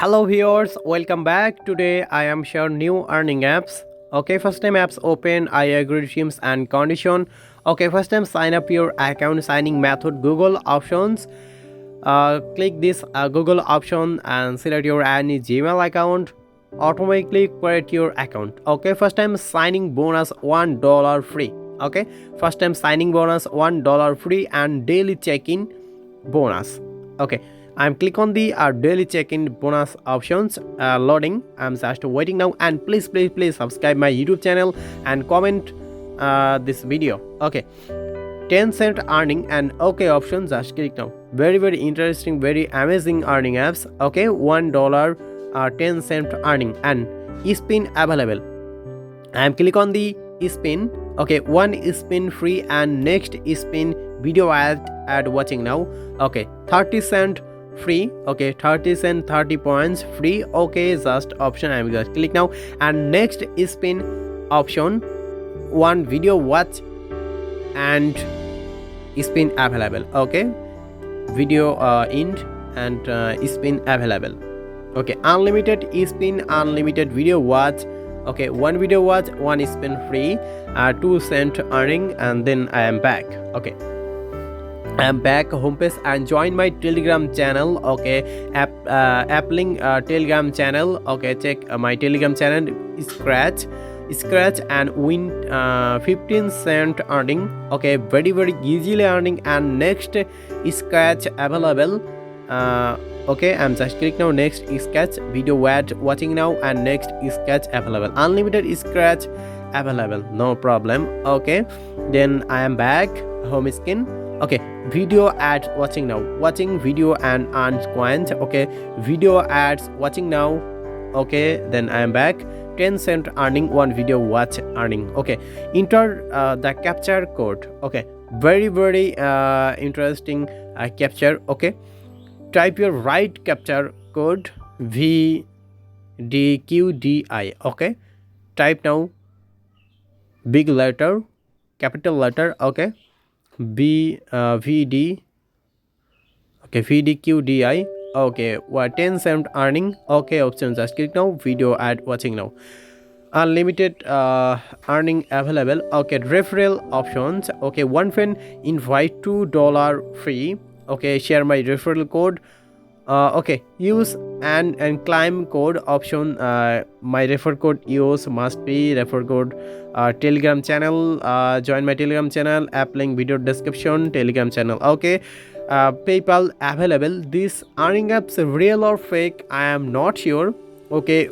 Hello viewers, welcome back. Today I am share new earning apps. Okay, first time apps open, I agree terms and condition. Okay, first time sign up your account signing method Google options. Click this Google option and select your any Gmail account. Automatically create your account. Okay, first time signing bonus $1 free. Okay, first time signing bonus $1 free and daily check-in bonus. Okay, I'm click on the daily check-in bonus options. Loading. I'm just waiting now, and please subscribe my YouTube channel and comment this video. Okay, 10-cent earning and okay option, just click now. Very interesting, very amazing earning apps. Okay, $1 10-cent earning and spin available. I'm click on the spin. Okay, one spin free and next spin video ad watching now. Okay, 30-cent free. Okay, 30 cent 30 points free. Okay, just option I'm just click now, and next spin option, one video watch and spin available. Okay, video end and spin available. Okay, unlimited spin, unlimited video watch. Okay, one video watch, one spin free, 2-cent earning, and then I am back. Okay, I am back homepage and join my Telegram channel. Okay, app link Telegram channel. Okay, check my Telegram channel. Scratch and win 15-cent earning. Okay, very easily earning, and next scratch available. Okay, I'm just click now, next scratch video ad watching now, and next scratch available, unlimited scratch available, no problem. Okay, then I am back home screen. Okay, video ads watching now, watching video and earn coins. Okay, video ads watching now. Okay, then I am back, 10-cent earning, one video watch earning. Okay, enter the capture code. Okay, very interesting capture. Okay, type your right capture code VDQDI. Okay, type now, big letter, capital letter. Okay, VD. Okay, VDQDI. Okay, 10-cent earning. Okay, option, just click now, video ad watching now, unlimited earning available. Okay, referral options. Okay, one friend invite $2 free. Okay, share my referral code. Okay, use and claim code option. My refer code use must be refer code. Telegram channel, join my Telegram channel, app link video description, Telegram channel. Okay, PayPal available. This earning apps real or fake, I am not sure. Okay,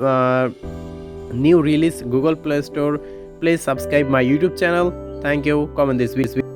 new release Google Play Store. Please subscribe my YouTube channel. Thank you. Comment this video.